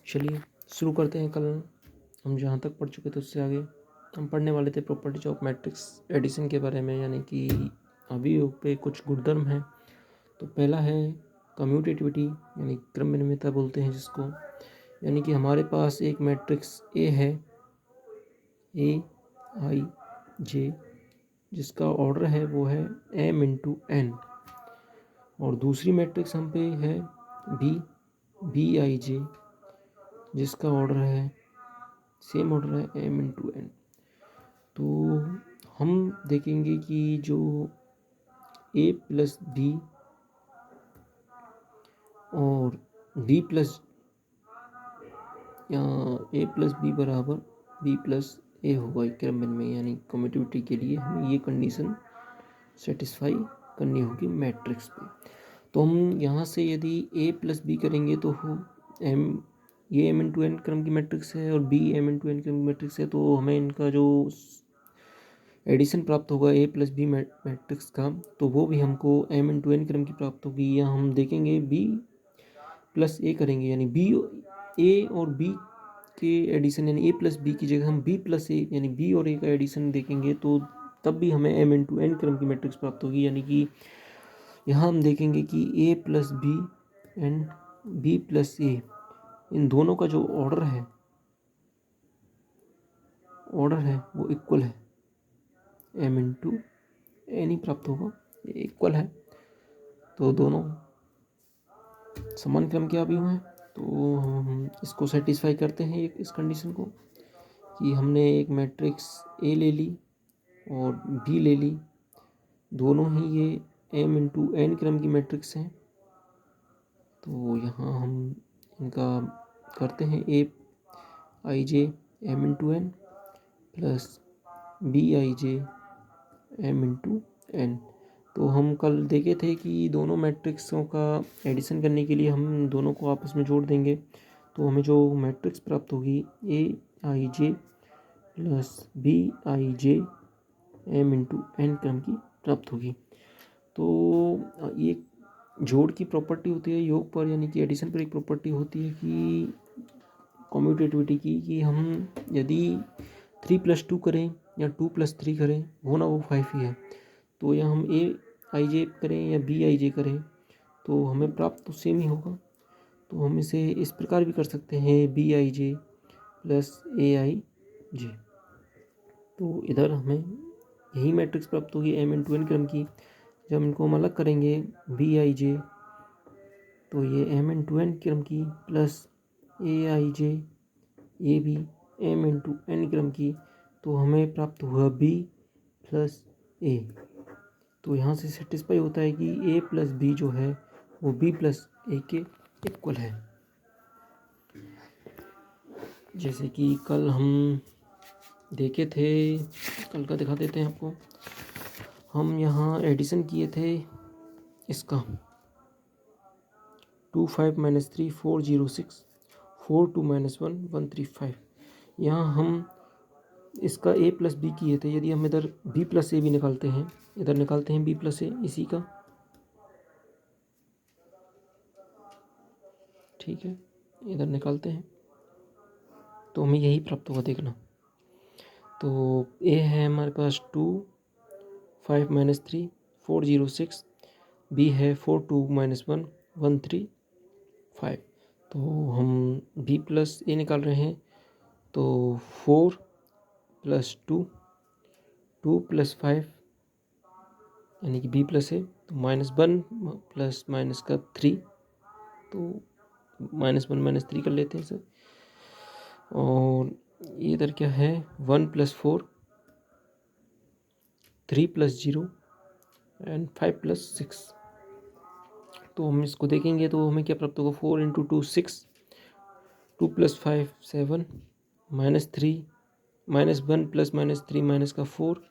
चलिए शुरू करते हैं। कल हम जहाँ तक पढ़ चुके थे उससे आगे हम पढ़ने वाले थे प्रॉपर्टीज ऑफ मैट्रिक्स एडिशन के बारे में, यानी कि अभी पे कुछ गुणधर्म हैं। तो पहला है कम्यूटेटिविटी, यानी क्रम विनिमयता बोलते हैं जिसको, यानी कि हमारे पास एक मैट्रिक्स ए है, ए आई जे, जिसका ऑर्डर है वो है m इंटू एन, और दूसरी मैट्रिक्स हम पे है बी आई जे, जिसका ऑर्डर है सेम ऑर्डर है m इंटू एन। तो हम देखेंगे कि जो a प्लस बी और b प्लस या a प्लस बी बराबर b प्लस ए होगा क्रम में, यानी कम्यूटेटिविटी के लिए हमें ये कंडीशन सेटिस्फाई करनी होगी मैट्रिक्स पे। तो हम यहाँ से यदि a प्लस बी करेंगे तो m ये m इंटू एन क्रम की मैट्रिक्स है और b m इंटू एन क्रम की मैट्रिक्स है, तो हमें इनका जो एडिशन प्राप्त होगा a प्लस बी मैट्रिक्स का, तो वो भी हमको m इंटू एन क्रम की प्राप्त होगी। या हम देखेंगे b प्लस ए करेंगे, यानी b a और b के एडिशन, यानी a प्लस बी की जगह हम b प्लस ए यानी b और a का एडिशन देखेंगे, तो तब भी हमें m इंटू एन क्रम की मैट्रिक्स प्राप्त होगी। यानी कि यहाँ हम देखेंगे कि a plus b and b plus a, इन दोनों का जो ऑर्डर है वो इक्वल है, m इंटू एन ही प्राप्त होगा, ये इक्वल है। तो दोनों समान क्रम के अवयव हैं। तो हम इसको सेटिस्फाई करते हैं इस कंडीशन को कि हमने एक मैट्रिक्स ए ले ली और बी ले ली, दोनों ही ये m इंटू एन क्रम की मैट्रिक्स हैं। तो यहाँ हम इनका करते हैं a i j m into n plus b i j m into n. तो हम कल देखे थे कि दोनों मैट्रिक्सों का एडिशन करने के लिए हम दोनों को आपस में जोड़ देंगे, तो हमें जो मैट्रिक्स प्राप्त होगी a i j plus b i j m into n क्रम की प्राप्त होगी। तो ये जोड़ की प्रॉपर्टी होती है योग पर, यानी कि एडिशन पर एक प्रॉपर्टी होती है कि कम्यूटेटिविटी की, कि हम यदि 3 प्लस 2 करें या 2 प्लस 3 करें, होना वो 5 ही है। तो या हम ए आई जे करें या बी आई जे करें, तो हमें प्राप्त तो सेम ही होगा। तो हम इसे इस प्रकार भी कर सकते हैं B i j plus A i जे। तो इधर हमें यही मैट्रिक्स प्राप्त होगी m इंटू एन क्रम की। जब इनको हम अलग करेंगे बी आई जे, तो ये m इंटू एन क्रम की प्लस ए आई जे ये भी m इंटू एन क्रम की, तो हमें प्राप्त हुआ b प्लस ए। तो यहाँ से सेटिस्फाई होता है कि a प्लस बी जो है वो b प्लस ए के इक्वल है। जैसे कि कल हम देखे थे, कल का दिखा देते हैं आपको। हम यहाँ एडिशन किए थे इसका 2 5 - 3 4 0 6 4 2 - 1 1 3 5। यहाँ हम इसका a प्लस बी किए थे। यदि हम इधर b प्लस ए भी निकालते हैं, इधर निकालते हैं b प्लस ए इसी का, ठीक है, इधर निकालते हैं तो हमें यही प्राप्त होगा, देखना। तो a है हमारे पास 2 5 - 3 4 0 6, b है 4 2 - 1 1 3 5। तो हम b प्लस ए निकाल रहे हैं, तो 4 प्लस 2 2 प्लस 5 यानी कि b प्लस ए, तो -1 प्लस माइनस का 3, तो -1 - 3 कर लेते हैं सर। और ये इधर क्या है 1 प्लस 4 3 प्लस 0 एंड 5 प्लस 6। तो हम इसको देखेंगे तो हमें क्या प्राप्त होगा 4 इंटू 2 6 2 प्लस 5 7 -3 -1 प्लस -3 माइनस का 4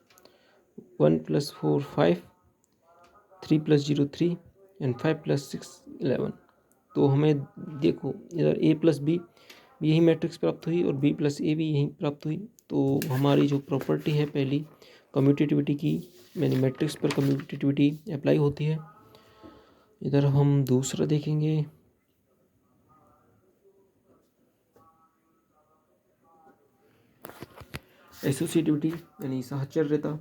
1 प्लस 4 5 3 प्लस 0 3 एंड 5 प्लस 6 11। तो हमें देखो इधर a प्लस बी यही मैट्रिक्स प्राप्त हुई और b प्लस ए भी यही प्राप्त हुई। तो हमारी जो प्रॉपर्टी है पहली कम्यूटेटिविटी की, यानी मैट्रिक्स पर कम्यूटेटिविटी अप्लाई होती है। इधर हम दूसरा देखेंगे, एसोसिएटिविटी यानी साहचर्यता,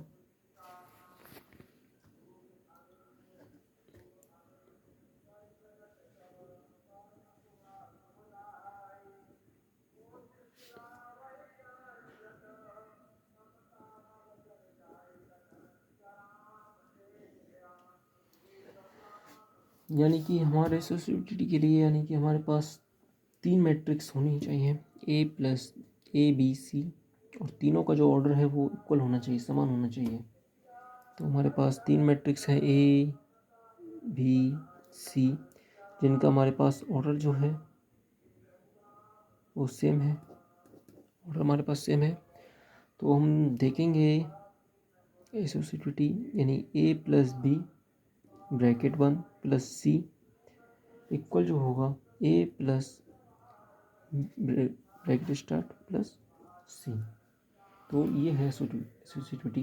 यानी कि हमारे एसोसिएटिविटी के लिए यानी कि हमारे पास 3 मैट्रिक्स होनी चाहिए, ए प्लस ए बी सी, और तीनों का जो ऑर्डर है वो इक्वल होना चाहिए, समान होना चाहिए। तो हमारे पास 3 मैट्रिक्स है ए बी सी, जिनका हमारे पास ऑर्डर जो है वो सेम है, ऑर्डर हमारे पास सेम है। तो हम देखेंगे एसोसिएटिविटी यानी ए प्लस बी ब्रैकेट 1 प्लस सी इक्वल जो होगा ए प्लस ब्रैकेट स्टार्ट प्लस सी। तो ये है एसोसिएटिविटी।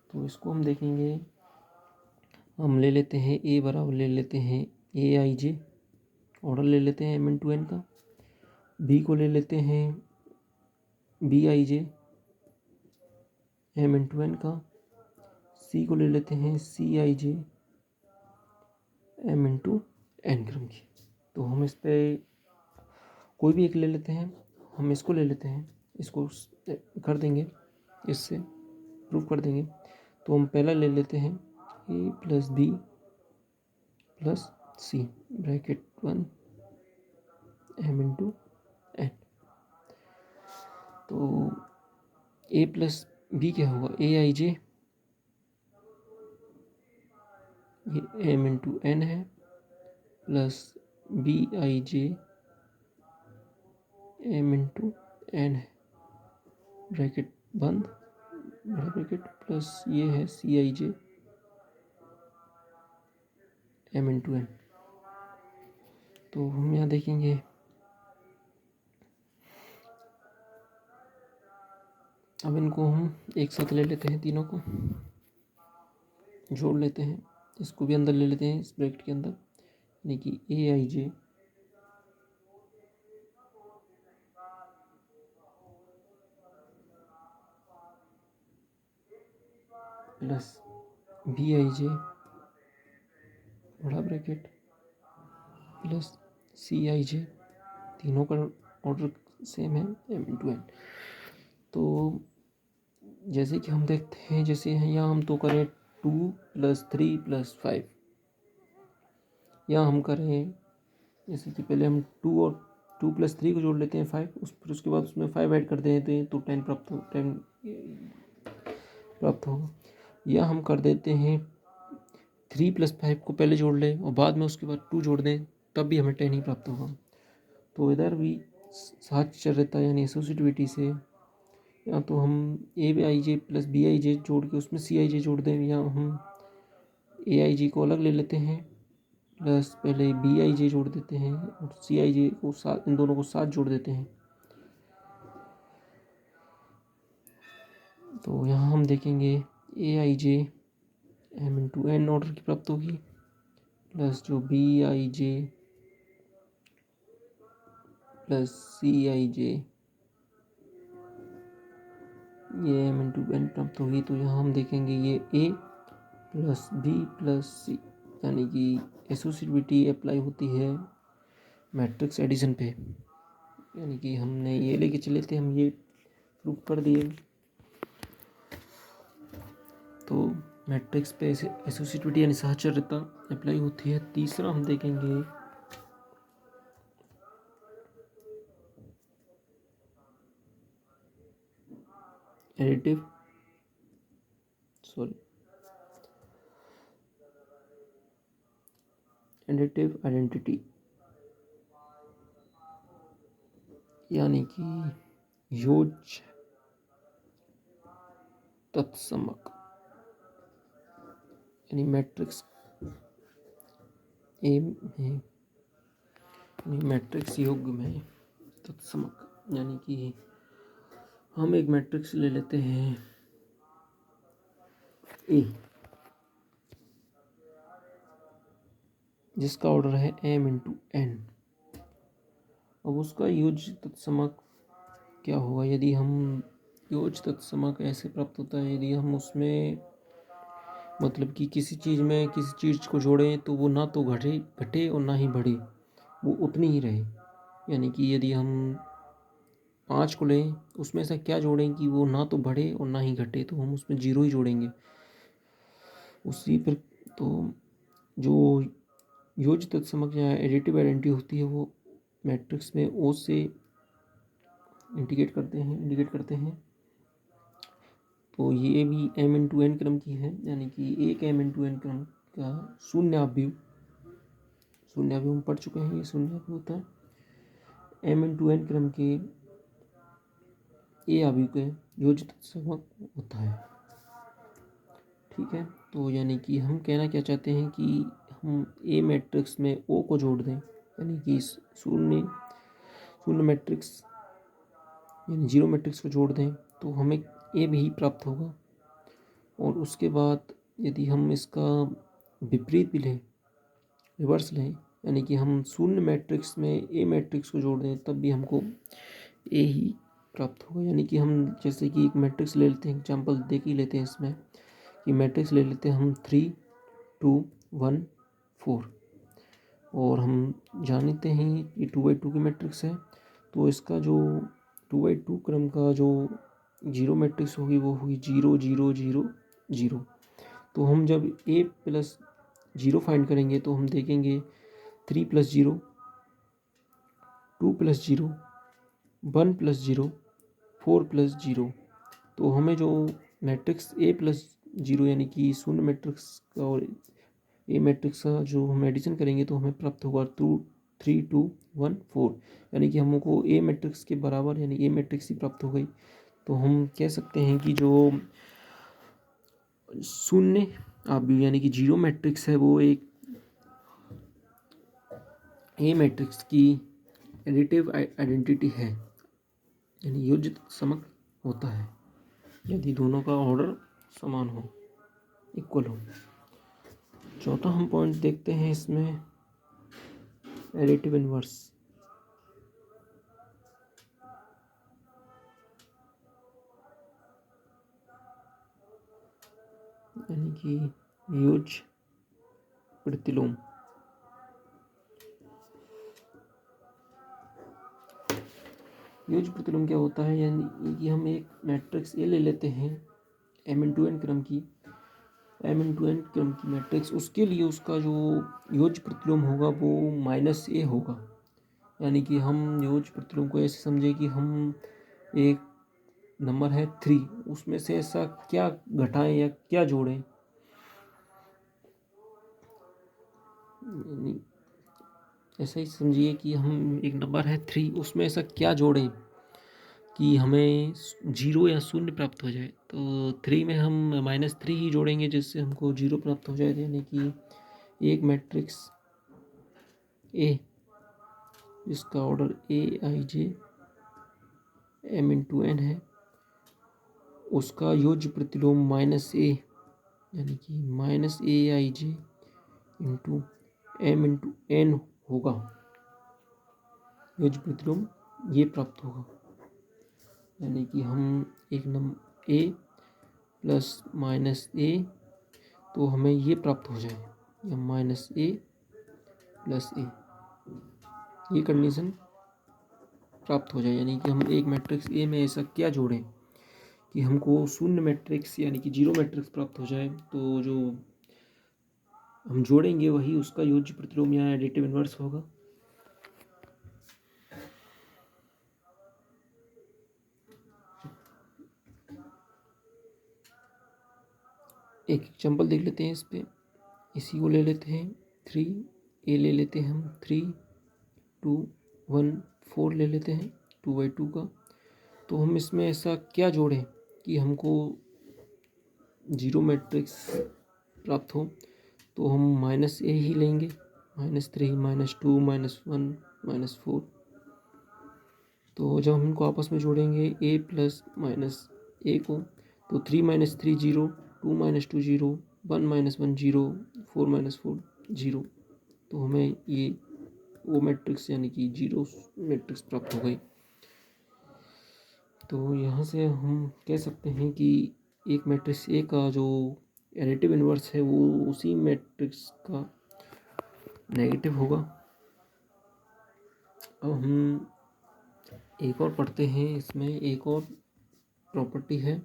तो इसको हम देखेंगे, हम ले लेते हैं ए बराबर ले लेते हैं ए आई जे, ऑर्डर ले लेते हैं m×n का, बी को ले लेते हैं बी आई जे m×n का, सी को ले लेते हैं सी आई जे m×n क्रम की। तो हम इस पे कोई भी एक ले लेते हैं, हम इसको ले लेते हैं, इसको कर देंगे, इससे प्रूव कर देंगे। तो हम पहला ले लेते हैं ए प्लस बी प्लस सी ब्रैकेट 1 m×n। तो ए प्लस बी क्या होगा, ए आई जे, ये m×n है, plus b i J m×n है, ब्रैकेट बंद, बड़ा ब्रैकेट, प्लस ये है सी आई जे m×n। तो हम यहाँ देखेंगे, अब इनको हम एक साथ ले लेते हैं, तीनों को जोड़ लेते हैं, इसको भी अंदर ले लेते हैं इस ब्रैकेट के अंदर, यानी कि ए i j plus b i जे बड़ा ब्रैकेट प्लस सी आई जे, तीनों का ऑर्डर सेम है m×n। तो जैसे कि हम देखते हैं, जैसे यहाँ हम तो करें 2 + 3 + 5, या हम करें जैसे कि पहले हम 2 और 2 + 3 को जोड़ लेते हैं 5, फिर उसके बाद उसमें 5 ऐड कर देते हैं तो 10 प्राप्त होगा। या हम कर देते हैं 3 + 5 को पहले जोड़ लें और बाद में उसके बाद 2 जोड़ दें, तब भी हमें 10 ही प्राप्त होगा। तो इधर भी साहचर्यता यानी एसोसिएटिविटी से या तो हम ए i j plus b i जे जोड़ के उसमें सी आई जे जोड़ दें, या हम ए आई जे को अलग ले लेते हैं, प्लस पहले बी आई जे जोड़ देते हैं और सी आई जे को साथ, इन दोनों को साथ जोड़ देते हैं। तो यहाँ हम देखेंगे ए आई जे m×n ऑर्डर की प्राप्त होगी, प्लस जो बी आई जे प्लस सी आई जे ये m×n प्राप्त होगी। तो यहाँ हम देखेंगे ये a प्लस बी प्लस सी, यानी कि एसोसिएटिविटी अप्लाई होती है मैट्रिक्स एडिशन पे, यानी कि हमने ये लेके चले थे, हम ये प्रूव कर दिए। तो मैट्रिक्स पे एसोसिएटिविटी यानी साहचर्यता अप्लाई होती है। तीसरा हम देखेंगे एडिटिव आइडेंटिटी, यानी कि योज्य तत्समक, यानी मैट्रिक्स ए में मैट्रिक्स योग में तत्समक, यानी कि हम एक मैट्रिक्स ले लेते हैं ए जिसका ऑर्डर है m×n। अब उसका योज्य तत्समक क्या होगा, यदि हम योज तत्समक ऐसे प्राप्त होता है यदि हम उसमें मतलब कि किसी चीज़ में किसी चीज़ को जोड़ें तो वो ना तो घटे और ना ही बढ़े, वो उतनी ही रहे। यानी कि यदि हम 5 को लें, उसमें ऐसा क्या जोड़ें कि वो ना तो बढ़े और ना ही घटे, तो हम उसमें 0 ही जोड़ेंगे। उसी पर तो जो योज तत्समक या एडिटिव आइडेंटिटी होती है वो मैट्रिक्स में ओ से इंडिकेट करते हैं। तो ये भी m इंटू एन क्रम की है, यानी कि एक m इंटू एन क्रम का शून्यावयव हम पढ़ चुके हैं। ये शून्यावयव होता है m इंटू एन क्रम के a अवयव के योजित तत्समक होता है। ठीक है, तो यानी कि हम कहना क्या चाहते हैं कि हम ए मैट्रिक्स में ओ को जोड़ दें, यानी कि शून्य मैट्रिक्स यानी 0 मैट्रिक्स को जोड़ दें तो हमें ए भी प्राप्त होगा। और उसके बाद यदि हम इसका विपरीत भी लें, रिवर्स लें, यानी कि हम शून्य मैट्रिक्स में ए मैट्रिक्स को जोड़ दें तब भी हमको ए ही प्राप्त होगा। यानी कि हम जैसे कि एक मैट्रिक्स ले लेते हैं, एग्जाम्पल देख ही लेते हैं इसमें कि मैट्रिक्स ले लेते हैं हम 3 2 1 4 और हम जानते हैं कि 2x2 की मैट्रिक्स है। तो इसका जो 2x2 क्रम का जो 0 मैट्रिक्स होगी वो होगी 0 0 0 0। तो हम जब a प्लस 0 फाइंड करेंगे तो हम देखेंगे 3 प्लस 0 2 प्लस 0 1 प्लस 0 4 प्लस 0। तो हमें जो मैट्रिक्स a प्लस 0 यानी कि शून्य मैट्रिक्स का और ए मैट्रिक्स का जो हम एडिशन करेंगे तो हमें प्राप्त होगा 3 2 1 4, यानी कि हमको ए मैट्रिक्स के बराबर यानी ए मैट्रिक्स ही प्राप्त हो गई। तो हम कह सकते हैं कि जो शून्य अवयव यानी कि 0 मैट्रिक्स है वो एक ए मैट्रिक्स की एडिटिव आइडेंटिटी है, यानी योजित समक होता है यदि दोनों का ऑर्डर समान हो, इक्वल हो। चौथा हम पॉइंट देखते हैं इसमें एडिटिव इनवर्स। यानी कि योज प्रतिलोम। योज प्रतिलोम क्या होता है, यानी कि हम एक मैट्रिक्स ए ले लेते हैं m इंटू एन क्रम की मैट्रिक्स, उसके लिए उसका जो योज प्रतिलोम होगा वो -a होगा। यानी कि हम योज प्रतिलोम को ऐसे समझे कि हम एक नंबर है 3, उसमें से ऐसा क्या घटाएं या क्या जोड़ें, ऐसा ही समझिए कि हम एक नंबर है 3, उसमें ऐसा क्या जोड़ें कि हमें 0 या शून्य प्राप्त हो जाए। तो 3 में हम -3 ही जोड़ेंगे जिससे हमको 0 प्राप्त हो जाए। यानी कि एक मैट्रिक्स ए जिसका order aij m into n है, उसका योज्य प्रतिलोम -a यानी कि -aij into m into n होगा। योज्य प्रतिलोम ये प्राप्त होगा, यानी कि हम एक नंबर a प्लस -a तो हमें ये प्राप्त हो जाए या -a प्लस a, ये कंडीशन प्राप्त हो जाए। यानी कि हम एक मैट्रिक्स ए में ऐसा क्या जोड़ें कि हमको शून्य मैट्रिक्स यानी कि 0 मैट्रिक्स प्राप्त हो जाए। तो जो हम जोड़ेंगे वही उसका योज्य प्रतिलोम या एडिटिव इनवर्स होगा। एक एग्जाम्पल देख लेते हैं इस पे, इसी को ले लेते हैं 3 ले लेते हैं हम 3 2 1 4 ले लेते हैं 2/2 का। तो हम इसमें ऐसा क्या जोड़ें कि हमको 0 मैट्रिक्स प्राप्त हो। तो हम -a ही लेंगे, -3 -2 -1 -4। तो जब हम इनको आपस में जोड़ेंगे a प्लस -a को, तो 3 - 3 0 2 - 2 0 1 - 1 0 4 - 4 0। तो हमें ये वो मैट्रिक्स यानी कि 0 मैट्रिक्स प्राप्त हो गई। तो यहाँ से हम कह सकते हैं कि एक मैट्रिक्स ए का जो एडिटिव इन्वर्स है वो उसी मैट्रिक्स का नेगेटिव होगा। अब हम एक और पढ़ते हैं, इसमें एक और प्रॉपर्टी है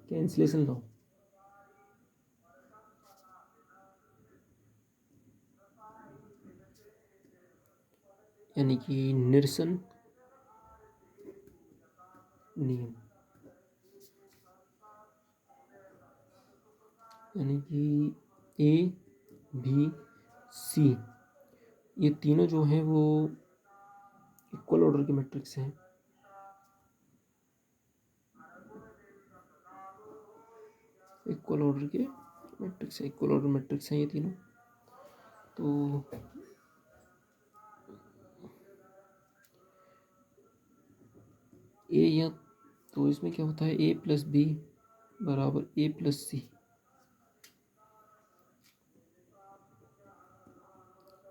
कैंसलेशन लॉ। यानी कि निरसन नियम। यानी कि ए बी सी ये तीनों जो हैं वो इक्वल ऑर्डर के मैट्रिक्स हैं। इक्वल ऑर्डर के मैट्रिक्स है, इक्वल ऑर्डर मैट्रिक्स हैं ये तीनों। तो ए या तो इसमें क्या होता है, ए प्लस बी बराबर ए प्लस सी।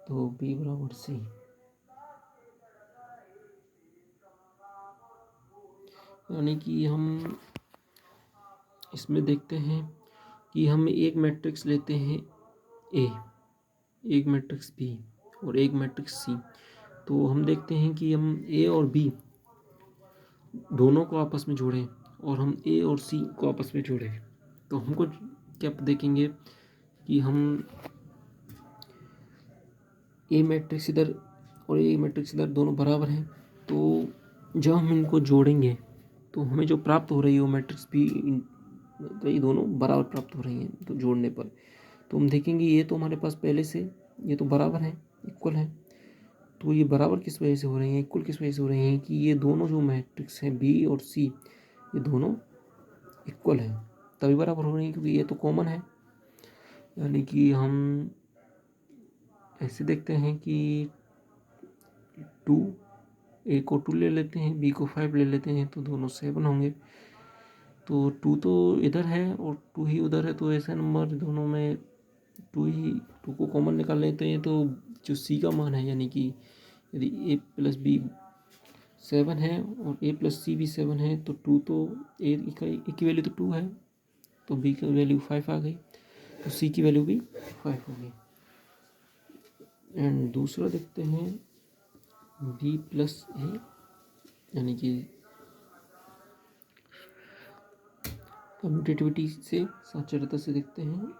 तो बी बराबर सी। यानी कि हम इसमें देखते हैं कि हम एक मैट्रिक्स लेते हैं ए, एक मैट्रिक्स बी और एक मैट्रिक्स सी। तो हम देखते हैं कि हम ए और बी दोनों को आपस में जोड़ें और हम ए और सी को आपस में जोड़ें। तो हमको क्या देखेंगे कि हम ए मैट्रिक्स इधर और ए मैट्रिक्स इधर दोनों बराबर हैं। तो जब हम इनको जोड़ेंगे तो हमें जो प्राप्त हो रही है वो मैट्रिक्स भी तो ये दोनों बराबर प्राप्त हो रही हैं। तो जोड़ने पर तो हम देखेंगे ये तो हमारे पास पहले से ये तो बराबर है, इक्वल है। तो ये बराबर किस वजह से हो रही हैं, इक्वल किस वजह से हो रही हैं कि ये दोनों जो मैट्रिक्स हैं बी और सी ये दोनों इक्वल हैं, तभी बराबर हो रही हैं क्योंकि ये तो कॉमन है। यानी कि हम ऐसे देखते हैं कि 2 ए को 2 ले लेते हैं, बी को 5 ले लेते हैं तो दोनों 7 होंगे। तो 2 तो इधर है और 2 ही उधर है, तो ऐसे नंबर दोनों में 2 को कॉमन निकाल लेते हैं। तो जो सी का मान है यानी कि यदि ए प्लस बी 7 है और ए प्लस सी भी 7 है तो 2 तो ए की वैल्यू तो 2 है तो बी की वैल्यू 5 आ गई, तो सी की वैल्यू भी 5 होगी। एंड दूसरा देखते हैं बी प्लस ए, यानी कि कम्यूटेटिविटी से साक्षरता से देखते हैं।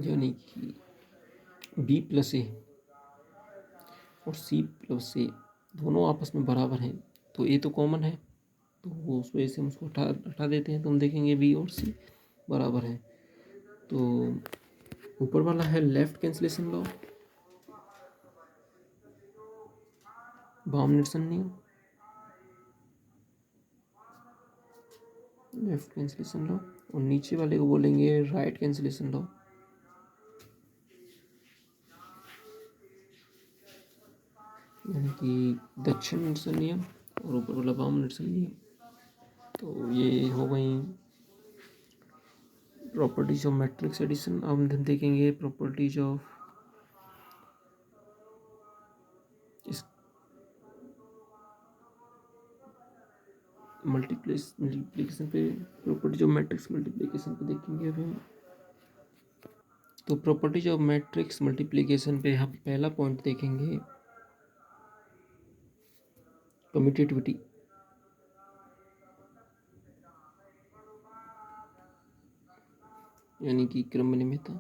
यानी कि बी प्लस ए और सी प्लस ए दोनों आपस में बराबर हैं, तो ए तो कॉमन है तो वो उस वजह से हम उसको हटा देते हैं। तो हम देखेंगे बी और सी बराबर है। तो ऊपर वाला है लेफ्ट कैंसलेशन लॉ, बाउंड नियम, लेफ्ट कैंसलेशन लॉ, और नीचे वाले को बोलेंगे राइट कैंसलेशन लॉ। यानी कि दक्षिण निरसन नियम और ऊपर वाला वाम निरसन नियम। तो ये हो गई प्रॉपर्टीज ऑफ मैट्रिक्स एडिशन। अब हम देखेंगे प्रॉपर्टीज ऑफ इस मल्टीप्लिकेशन पे, प्रॉपर्टीज ऑफ मैट्रिक्स मल्टीप्लिकेशन पे देखेंगे अभी हम। तो प्रॉपर्टीज ऑफ मैट्रिक्स मल्टीप्लिकेशन पे हम पहला पॉइंट देखेंगे कम्यूटेटिविटी। यानी कि क्रमनियमितता।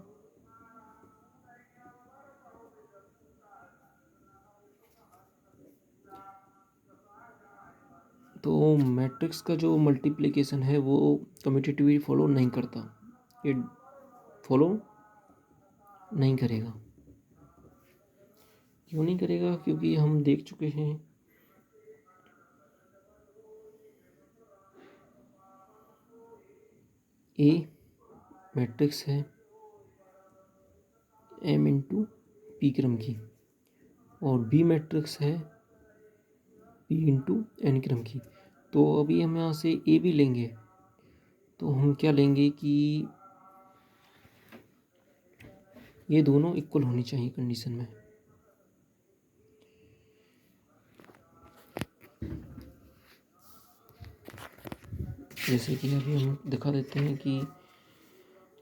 तो मैट्रिक्स का जो मल्टीप्लिकेशन है वो कम्यूटेटिविटी फॉलो नहीं करता, ये फॉलो नहीं करेगा। क्यों नहीं करेगा, क्योंकि हम देख चुके हैं ए मैट्रिक्स है एम इंटू पी क्रम की और बी मैट्रिक्स है पी इंटू एन क्रम की। तो अभी हम यहाँ से ए भी लेंगे तो हम क्या लेंगे कि ये दोनों इक्वल होनी चाहिए कंडीशन में। जैसे कि अभी हम दिखा देते हैं कि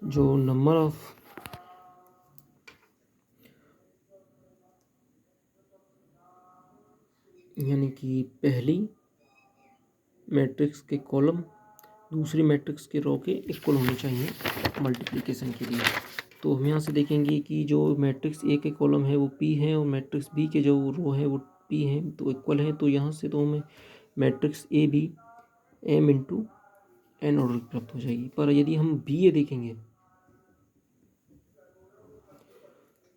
जो नंबर ऑफ यानी कि पहली मैट्रिक्स के कॉलम दूसरी मैट्रिक्स के रो के इक्वल होने चाहिए मल्टीप्लिकेशन के लिए। तो हम यहाँ से देखेंगे कि जो मैट्रिक्स ए के कॉलम है वो पी है और मैट्रिक्स बी के जो रो है वो पी है, तो इक्वल है। तो यहाँ से तो हमें मैट्रिक्स ए भी एम इंटू एन ऑर्डर की प्राप्त हो जाएगी। पर यदि हम बी ए देखेंगे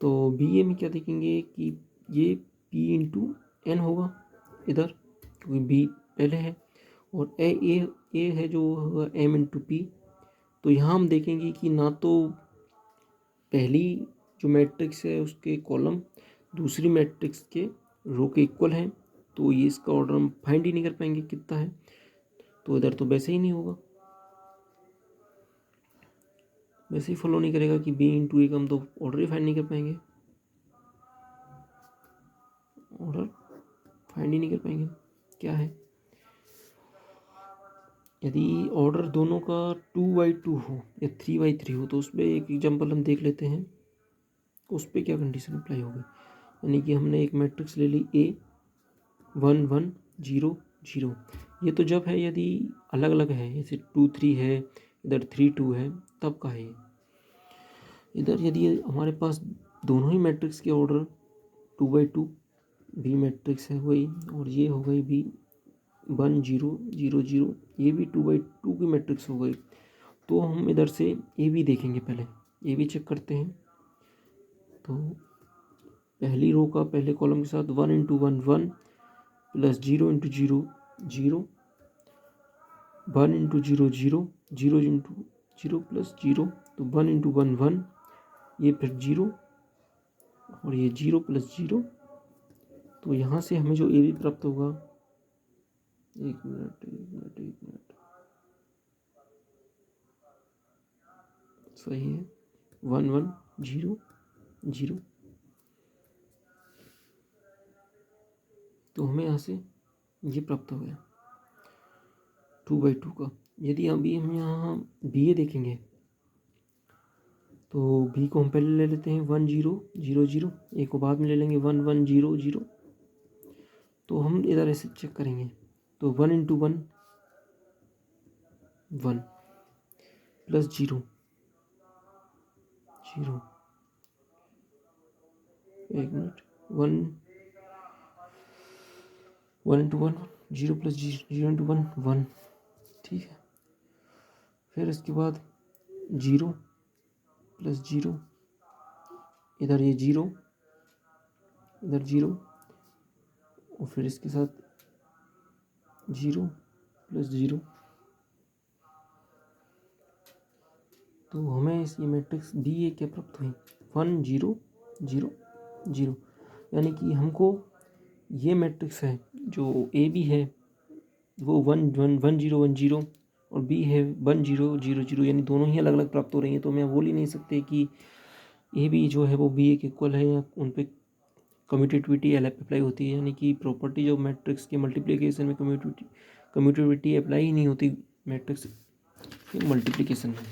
तो बी ए में क्या देखेंगे कि ये पी इंटू एन होगा इधर, क्योंकि बी पहले है, और ए है जो होगा एम इंटू पी। तो यहाँ हम देखेंगे कि ना तो पहली जो मैट्रिक्स है उसके कॉलम दूसरी मैट्रिक्स के रो के इक्वल है, तो ये इसका ऑर्डर हम फाइंड ही नहीं कर पाएंगे कितना है, तो इधर तो वैसे ही नहीं होगा, वैसे ही फॉलो नहीं करेगा कि बी इंटू ए का हम तो ऑर्डर ही फाइंड नहीं कर पाएंगे, ऑर्डर फाइंड ही नहीं कर पाएंगे क्या है। यदि ऑर्डर दोनों का 2/2 हो या 3/3 हो तो उस पर एक एग्जाम्पल हम देख लेते हैं, उस पर क्या कंडीशन अप्लाई होगी। यानी कि हमने एक मैट्रिक्स ले ली ए 1 1 0 0। ये तो जब है यदि अलग अलग है, जैसे 2 3 है, इधर 3 2 है, तब का है ये। इधर यदि हमारे पास दोनों ही मैट्रिक्स के ऑर्डर 2/2 बी मैट्रिक्स है वही, और ये हो गई बी 1 0 0 0, ये भी 2/2 की मैट्रिक्स हो गई, तो हम इधर से ए बी देखेंगे, पहले ए बी चेक करते हैं। तो पहली रो का पहले कॉलम के साथ 1 into 1 1 plus 0 into 0 0, 1 into 0 0, 0 into 0 plus 0, तो 1 इंटू 1 1, ये फिर 0 और ये 0 प्लस 0। तो यहाँ से हमें जो ए बी प्राप्त होगा, एक मिनट सही है, 1 1 0 0। तो हमें यहाँ से ये प्राप्त हो गया 2/2 का। यदि अभी हम यहाँ बी ए देखेंगे तो बी को हम पहले ले लेते हैं 1 0 0 0, ए को बाद में ले लेंगे 1 1 0 0। तो हम इधर ऐसे चेक करेंगे, तो 1 इंटू 1 1 प्लस 0 0, एक मिनट, 1 इंटू 1 0 प्लस 0 इंटू 1 1, ठीक है। फिर इसके बाद 0 प्लस 0, इधर ये 0 इधर 0, और फिर इसके साथ 0 प्लस 0। तो हमें इस ये मैट्रिक्स बी ए क्या प्राप्त हुई 1 0 0 0। यानी कि हमको ये मैट्रिक्स है जो ए बी है वो 1 1 1 0 1 0 और बी है 1 0 0 0, यानी दोनों ही अलग अलग प्राप्त हो रही हैं। तो मैं बोल ही नहीं सकते कि ए बी जो है वो बी ए के इक्वल है या उन पर कम्यूटेटिविटी अप्लाई होती है। यानी कि प्रॉपर्टी जो मैट्रिक्स के मल्टीप्लिकेशन में कम्यूटेटिविटी अप्लाई ही नहीं होती मैट्रिक्स के मल्टीप्लिकेशन में।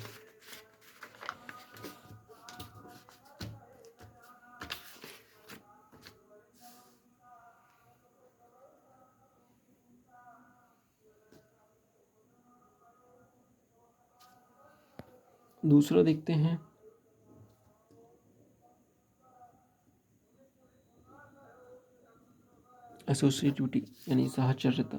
दूसरा देखते हैं, एसोसिएटिविटी यानी साहचर्यता।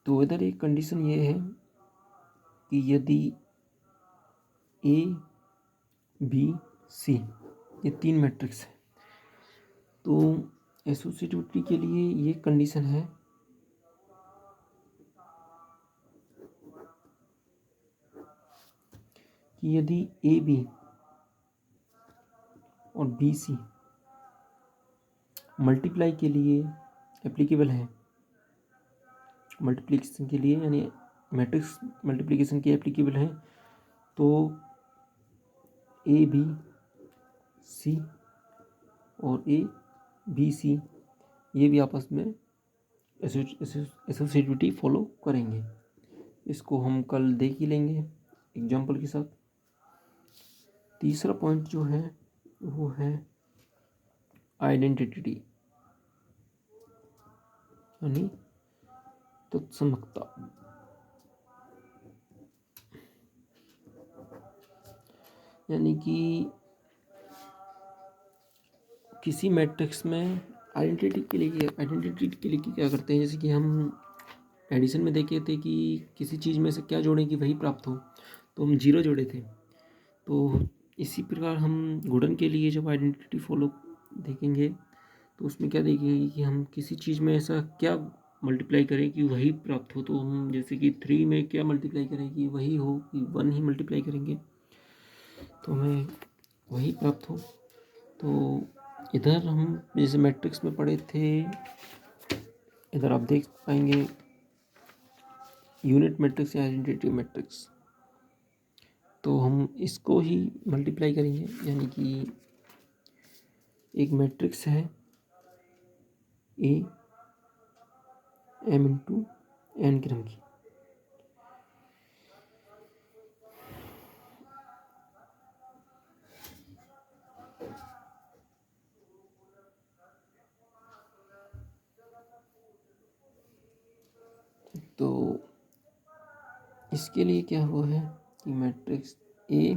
तो इधर एक कंडीशन ये है कि यदि ए बी सी ये 3 मैट्रिक्स है, तो एसोसिएटिविटी के लिए ये कंडीशन है कि यदि ए बी और बी सी मल्टीप्लाई के लिए एप्लीकेबल है, मल्टीप्लिकेशन के लिए यानी मैट्रिक्स मल्टीप्लिकेशन के एप्लीकेबल है, तो ए बी सी और ए बी सी ये भी आपस में एसोसिएटिविटी फॉलो करेंगे। इसको हम कल देख ही लेंगे एग्जाम्पल के साथ। तीसरा पॉइंट जो है वो है आइडेंटिटी यानी तत्समकता। यानी कि किसी मैट्रिक्स में आइडेंटिटी के लिए क्या करते हैं, जैसे कि हम एडिशन में देखे थे कि किसी चीज़ में से क्या जोड़ें कि वही प्राप्त हो, तो हम 0 जोड़े थे। तो इसी प्रकार हम गुणन के लिए जब आइडेंटिटी फॉलो देखेंगे तो उसमें क्या देखेंगे कि हम किसी चीज़ में ऐसा क्या मल्टीप्लाई करें कि वही प्राप्त हो। तो हम जैसे कि 3 में क्या मल्टीप्लाई करें कि वही हो, कि 1 ही मल्टीप्लाई करेंगे तो हमें वही प्राप्त हो। तो इधर हम जैसे मैट्रिक्स में पढ़े थे, इधर आप देख पाएंगे यूनिट मैट्रिक्स या आइडेंटिटी मैट्रिक्स, तो हम इसको ही मल्टीप्लाई करेंगे। यानी कि एक मैट्रिक्स है ए m इंटू n क्रम की, तो इसके लिए क्या हुआ है कि मैट्रिक्स ए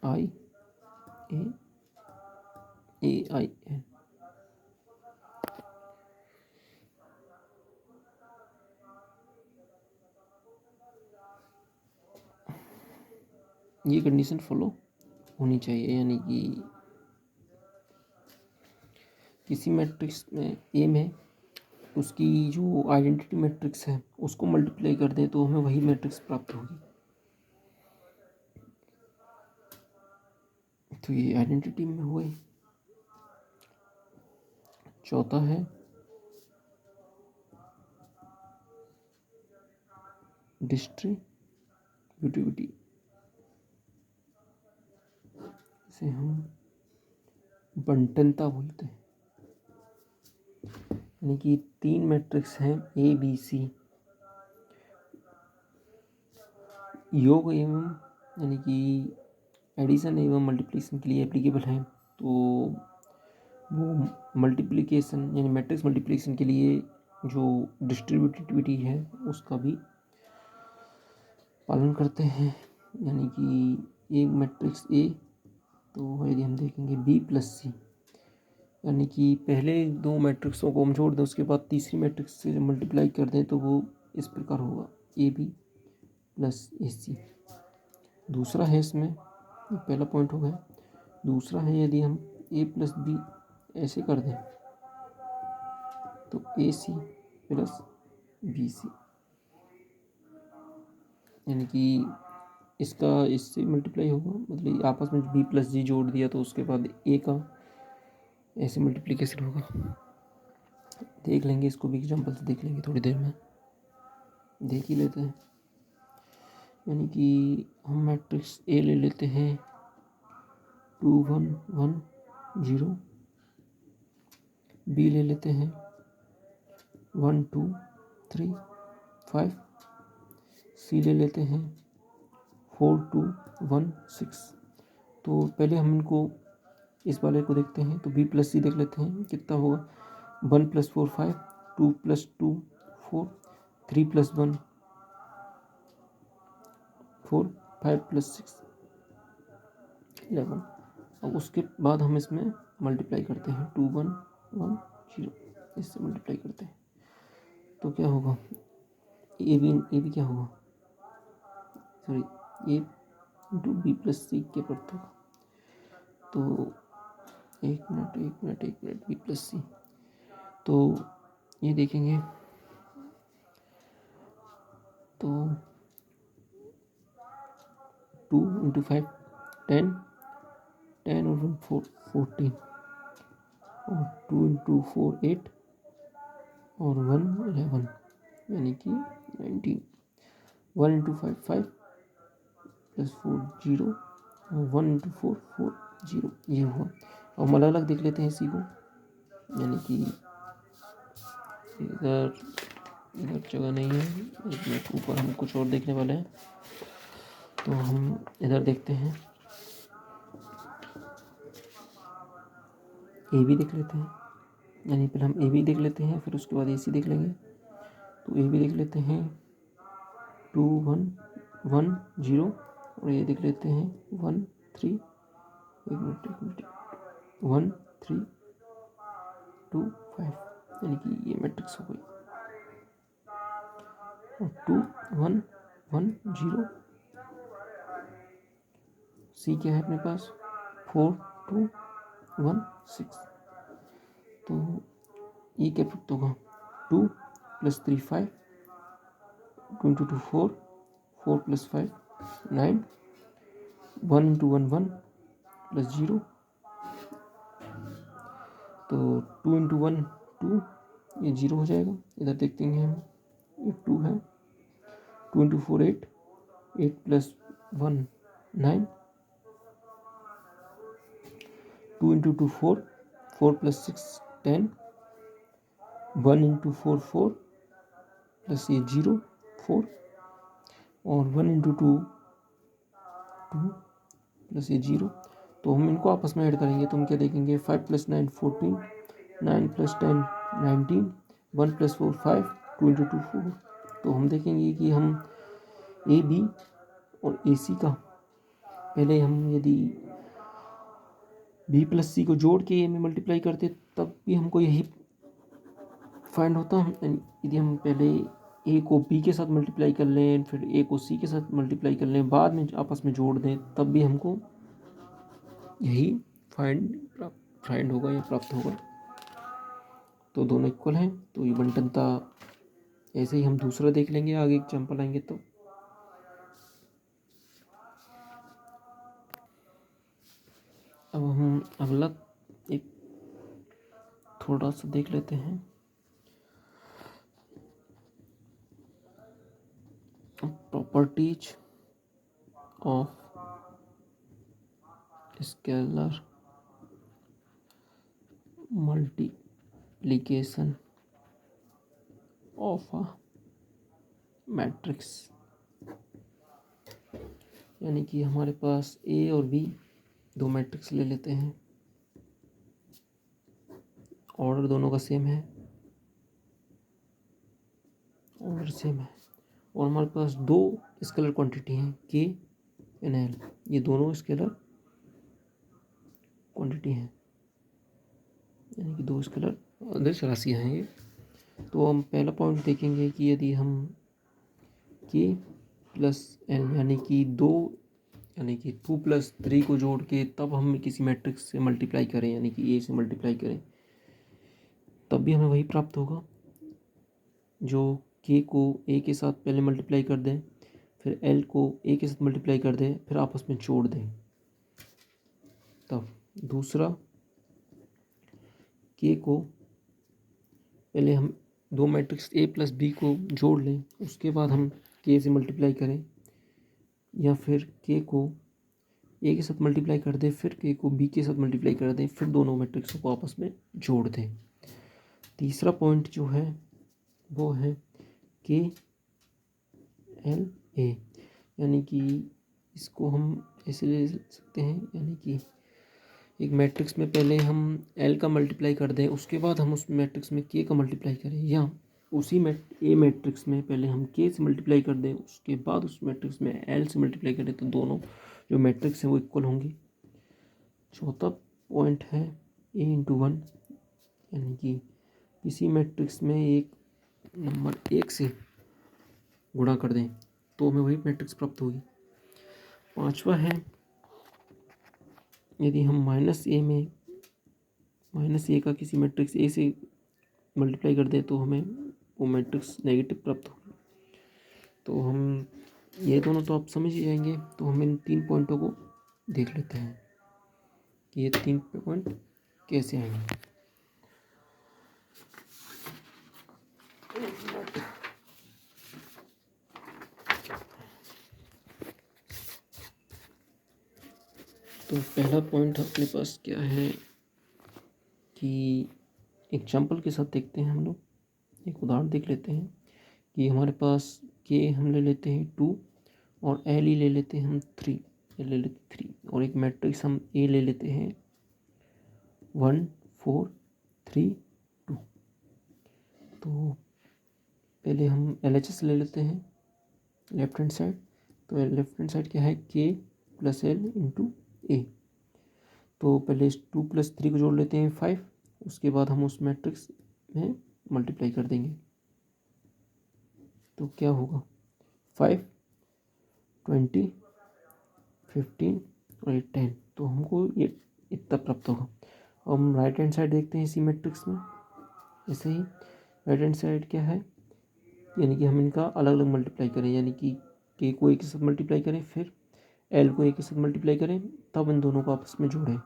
आई एन ये कंडीशन फॉलो होनी चाहिए। यानी कि किसी मैट्रिक्स में ए में उसकी जो आइडेंटिटी मैट्रिक्स है उसको मल्टीप्लाई कर दें तो हमें वही मैट्रिक्स प्राप्त होगी। तो ये आइडेंटिटी में हुए। चौथा है डिस्ट्रीब्यूटिविटी, इसे हम बंटनता बोलते हैं। यानी कि 3 मैट्रिक्स हैं ए बी सी, योग एवं यानी कि एडिशन एवं मल्टीप्लिकेशन के लिए एप्लीकेबल है, तो वो मल्टीप्लिकेशन यानी मैट्रिक्स मल्टीप्लिकेशन के लिए जो डिस्ट्रीब्यूटिविटी है उसका भी पालन करते हैं। यानी कि एक मैट्रिक्स ए, तो यदि हम देखेंगे बी प्लस सी, यानी कि पहले 2 मैट्रिक्सों को हम जोड़ दें उसके बाद तीसरी मैट्रिक्स से मल्टीप्लाई कर दें तो वो इस प्रकार होगा ए बी प्लस ए सी। दूसरा है इसमें, पहला पॉइंट हो गया। दूसरा है यदि हम ए प्लस बी ऐसे कर दें तो ए सी प्लस बी सी, यानी कि इसका इससे मल्टीप्लाई होगा, मतलब आपस में बी प्लस जी जोड़ दिया तो उसके बाद ए का ऐसे मल्टीप्लिकेशन होगा। देख लेंगे इसको भी एग्जाम्पल से, देख लेंगे थोड़ी देर में, देख ही लेते हैं। यानी कि हम मैट्रिक्स ए ले लेते हैं 2 1 1 0, बी ले लेते हैं 1 2 3 5, सी ले लेते हैं 4 2 1 6। तो पहले हम इनको इस वाले को देखते हैं, तो बी प्लस सी देख लेते हैं कितना होगा। 1 + 4 5, 2 + 2 4, 3 + 1 4, 5 + 6 11। अब उसके बाद हम इसमें मल्टीप्लाई करते हैं 2 1 1 0, इससे मल्टीप्लाई करते हैं तो क्या होगा, ए बी क्या होगा, सॉरी ए इंटू बी प्लस सी के प्रति होगा। तो एक मिनट बी प्लस सी, तो ये देखेंगे तो 2 × 5 10, 10 और 1 4 14 और 2 इंटू 4 8 और 1 11 यानी कि 19। 1 इंटू 5 5 प्लस 4 0 और 1 इंटू 4 4 0 ये हुआ। अब हम अलग अलग देख लेते हैं इसी को, यानी कि इधर जगह नहीं है, एक मिनट ऊपर हम कुछ और देखने वाले हैं, तो हम इधर देखते हैं। ए बी देख लेते हैं, यानी पहले हम ए बी देख लेते हैं, फिर उसके बाद ए सी देख लेंगे। तो ए बी देख लेते हैं 2 1 1 0 और ये देख लेते हैं 1 3 1 3 2 5 यानी कि ये मैट्रिक्स हो गई। और 2 1 1 0 सी क्या है अपने पास 4 2 1 6। तो ये क्या प्रूफ होगा 2 plus 3 5 2 into 2 4 4 plus 5 9 1 into 1 1 plus 0। तो 2 इंटू 1 2 ये 0 हो जाएगा। इधर देखते हैं हम ये 2 है 2 into 4 8 8 plus 1 9 2 into 2 4 4 plus 6 10 1 into 4 4 plus ये 0 4 और 1 इंटू 2 2 प्लस ये 0। तो हम इनको आपस में ऐड करेंगे तो हम क्या देखेंगे 5 प्लस 9 14 9 प्लस 10 19 1 प्लस 4 5 2 इंटू 2 4। तो हम देखेंगे कि हम ए बी और ए सी का पहले हम यदि बी प्लस सी को जोड़ के ए में मल्टीप्लाई करते तब भी हमको यही फाइंड होता। यदि हम पहले ए को बी के साथ मल्टीप्लाई कर लें फिर ए को सी के साथ मल्टीप्लाई कर लें बाद में आपस में जोड़ दें तब भी हमको यही फाइंड होगा या प्राप्त होगा। तो दोनों इक्वल हैं तो ये बंटनता ऐसे ही हम दूसरा देख लेंगे आगे एग्जाम्पल आएंगे तो। अब हम अगला एक थोड़ा सा देख लेते हैं। Properties of scalar multiplication of a matrix, यानी कि हमारे पास ए और बी दो मैट्रिक्स ले लेते हैं, ऑर्डर दोनों का सेम है, ऑर्डर सेम है और हमारे पास दो स्केलर क्वांटिटी हैं के एंड एल, ये दोनों स्केलर क्वांटिटी हैं यानी कि दो स्केलर अदिश राशियाँ हैं ये। तो हम पहला पॉइंट देखेंगे कि यदि हम के प्लस एल यानी कि 2 प्लस 3 को जोड़ के तब हम किसी मैट्रिक्स से मल्टीप्लाई करें यानी कि ए से मल्टीप्लाई करें तब भी हमें वही प्राप्त होगा। जो के को ए के साथ पहले मल्टीप्लाई कर दें फिर एल को ए के साथ मल्टीप्लाई कर दें फिर आपस में जोड़ दें तब। दूसरा के को पहले हम दो मैट्रिक्स ए प्लस बी को जोड़ लें उसके बाद हम के से मल्टीप्लाई करें या फिर के को ए के साथ मल्टीप्लाई कर दें फिर के को बी के साथ मल्टीप्लाई कर दें फिर दोनों मैट्रिक्सों को आपस में जोड़ दें। तीसरा पॉइंट जो है वो है के एल ए, यानी कि इसको हम ऐसे ले सकते हैं यानी कि एक मैट्रिक्स में पहले हम एल का मल्टीप्लाई कर दें उसके बाद हम उस मैट्रिक्स में के का मल्टीप्लाई करें या उसी ए मैट्रिक्स में पहले हम के से मल्टीप्लाई कर दें उसके बाद उस मैट्रिक्स में एल से मल्टीप्लाई करें तो दोनों जो मैट्रिक्स हैं वो इक्वल होंगी। चौथा पॉइंट है ए इंटू 1, यानी कि किसी मैट्रिक्स में एक नंबर 1 से गुणा कर दें तो हमें वही मैट्रिक्स प्राप्त होगी। पांचवा है यदि हम माइनस ए का किसी मैट्रिक्स ए से मल्टीप्लाई कर दें तो हमें वो मैट्रिक्स नेगेटिव प्राप्त होगी। तो हम ये दोनों तो आप समझ ही जाएंगे तो हम इन 3 पॉइंटों को देख लेते हैं। कि ये 3 पॉइंट कैसे आएंगे। तो पहला पॉइंट अपने पास क्या है कि एग्जाम्पल के साथ देखते हैं हम लोग, एक उदाहरण देख लेते हैं कि हमारे पास के हम ले लेते हैं 2 और एल ही ले लेते हैं हम 3, ये ले लेते 3 और एक मैट्रिक्स हम ए ले लेते हैं 1 4 3 2। तो पहले हम LHS ले लेते हैं लेफ्ट हैंड साइड। तो लेफ्ट हैंड साइड क्या है के प्लस एल इंटू ए। तो पहले 2 + 3 को जोड़ लेते हैं 5, उसके बाद हम उस मैट्रिक्स में मल्टीप्लाई कर देंगे। तो क्या होगा 5 20 15 और 10, तो हमको ये इतना प्राप्त होगा। अब हम राइट हैंड साइड देखते हैं इसी मैट्रिक्स में। ऐसे ही राइट हैंड साइड क्या है, यानी कि हम इनका अलग अलग मल्टीप्लाई करें, यानी कि के को ए के साथ मल्टीप्लाई करें, फिर एल को ए के साथ मल्टीप्लाई करें, तब इन दोनों को आपस में जोड़ें।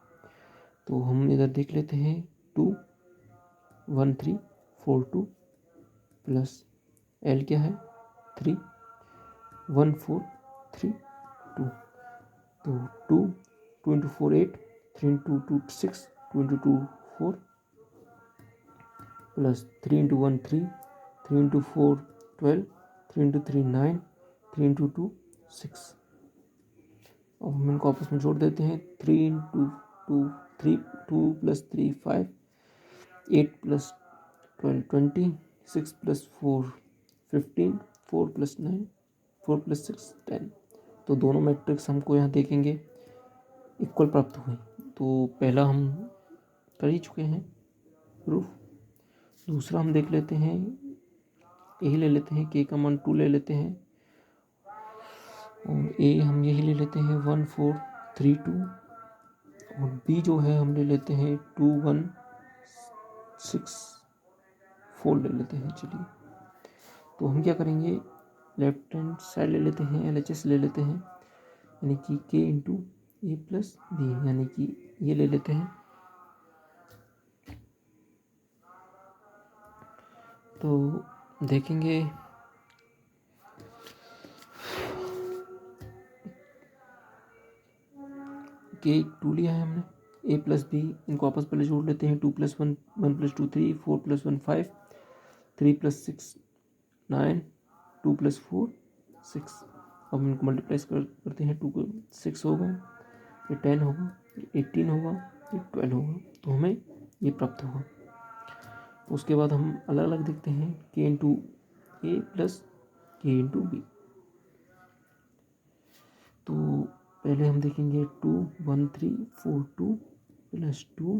तो हम इधर देख लेते हैं 2 1 3 4 2 प्लस एल क्या है 3 1 4 3 2। तो 2 2 into 4 8, 3 into 2 6, 2 into 2 4 plus 3 into 1 3, 3 into 4 12, 3 into 3 9, 3 into 2 6। अब हम इनको आपस में जोड़ देते हैं 3 इंटू 2 3, 2 + 3 5, 8 + 12 20, 6 + 4 15, 4 + 9 4 + 6 10। तो दोनों मैट्रिक्स हमको यहाँ देखेंगे इक्वल प्राप्त हुए। तो पहला हम कर ही चुके हैं प्रूफ। दूसरा हम देख लेते हैं, यही ले लेते हैं के का मान 2 ले लेते हैं और ए हम यही ले लेते हैं 1 4 3 2 और बी जो है हम ले लेते हैं 2 1 6 4 ले लेते हैं। चलिए तो हम क्या करेंगे, लेफ्ट हैंड साइड ले लेते हैं, LHS ले लेते हैं, यानी कि के इंटू ए प्लस बी, यानी कि ये ले लेते हैं। तो देखेंगे के 2 लिया है हमने, ए प्लस बी इनको आपस में जोड़ लेते हैं। 2 + 1 1 + 2 3, 4 + 1 5, 3 + 6 9, 2 + 4 6। अब इनको मल्टीप्लाई करते हैं, 2 को 6 होगा, ये 10 होगा, ये 18 होगा, ये 12 होगा। तो हमें ये प्राप्त होगा। उसके बाद हम अलग अलग देखते हैं के इंटू ए प्लस के इंटू बी। तो पहले हम देखेंगे 2 1 3 4 2 प्लस 2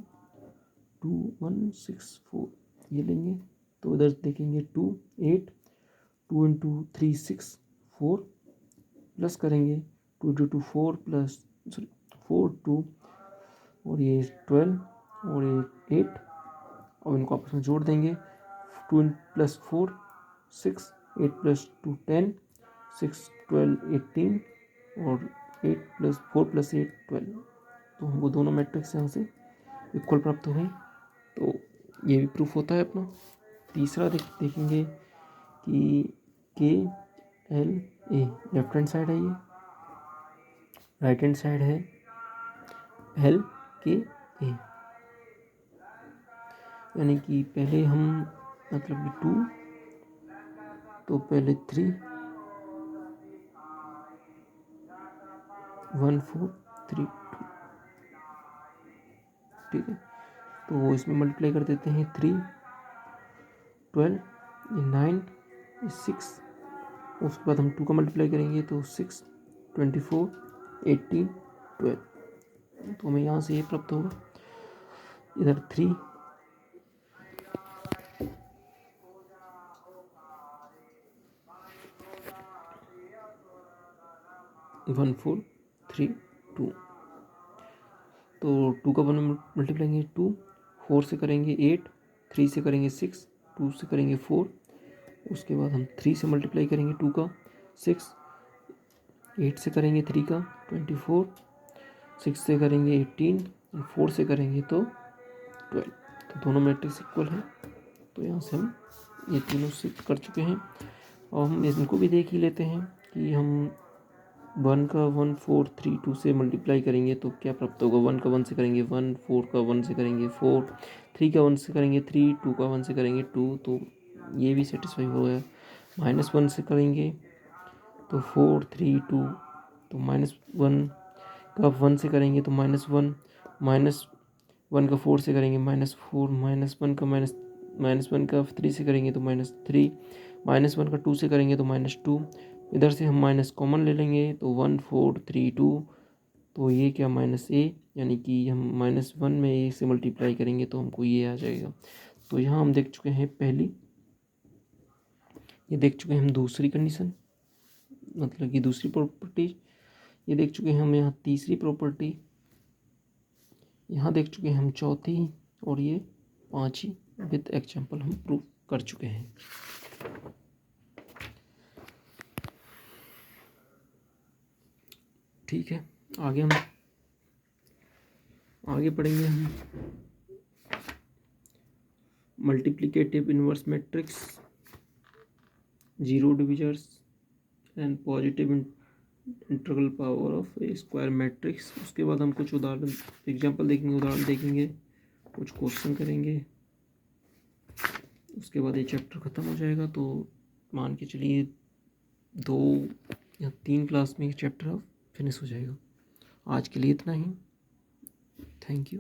2 1 6 4 ये लेंगे। तो इधर देखेंगे 2 8, 2 इंटू 3 6 4 प्लस करेंगे 2 इंटू 2 4 प्लस 4 2 और ये 12 और ये 8 और इनको आपस में जोड़ देंगे। 2 + 4 6, 8 + 2 10, 6 12 18 और 8 + 4 + 8 12। तो हमको दोनों मैट्रिक्स यहाँ से इक्वल प्राप्त हो गए। तो ये भी प्रूफ होता है अपना। तीसरा देखेंगे कि के L A, left hand side है ये, राइट हैंड साइड है एल के ए, यानी कि पहले हम मतलब 2, तो पहले 3 1 4 3 2, ठीक है। तो इसमें मल्टीप्लाई कर देते हैं 3 12 9 6, उसके बाद हम 2 का मल्टीप्लाई करेंगे तो 6 24 18 12। तो हमें यहाँ से ये प्राप्त होगा, इधर 3 1 4 3 2। तो 2 का मल्टीप्लाई 2, 4 से करेंगे 8, 3 से करेंगे 6, 2 से करेंगे 4, उसके बाद हम 3 से मल्टीप्लाई करेंगे 2 का 6, 8 से करेंगे 3 का 24, 6 से करेंगे 18 एंड 4 से करेंगे तो 12। तो दोनों मैट्रिक्स इक्वल हैं, तो यहाँ से हम ये तीनों सिद्ध कर चुके हैं। और हम इनको भी देख ही लेते हैं कि हम 1 का 1 4 3 2 से मल्टीप्लाई करेंगे तो क्या प्राप्त होगा। 1 का 1 से करेंगे 1, 4 का 1 से करेंगे 4, 3 का 1 से करेंगे 3, 2 का 1 से करेंगे 2, तो ये भी सेटिस्फाई हो गया। -1 से करेंगे तो 4 3 2, तो -1 का 1 से करेंगे तो -1, -1 का 4 से करेंगे -4, -1 का 3 से करेंगे तो -3, -1 का 2 से करेंगे तो -2। इधर से हम माइनस कॉमन ले लेंगे तो 1 4 3 2, तो ये क्या -a, यानी कि हम -1 में a से मल्टीप्लाई करेंगे तो हमको ये आ जाएगा। तो यहाँ हम देख चुके हैं पहली, ये देख चुके हैं हम दूसरी कंडीशन, मतलब कि दूसरी प्रॉपर्टी, ये देख चुके हैं हम यहाँ तीसरी प्रॉपर्टी, यहाँ देख चुके हैं हम चौथी, और ये पांचवी विद एग्जाम्पल हम प्रूव कर चुके हैं। ठीक है, आगे पढ़ेंगे हम multiplicative inverse matrix, zero divisors and positive integral power of A square matrix. उसके बाद हम कुछ उदाहरण एग्जाम्पल देखेंगे, उदाहरण देखेंगे, कुछ क्वेश्चन करेंगे, उसके बाद ये चैप्टर ख़त्म हो जाएगा। तो मान के चलिए 2 या 3 क्लास में ये चैप्टर फिनिश हो जाएगा। आज के लिए इतना ही। Thank you.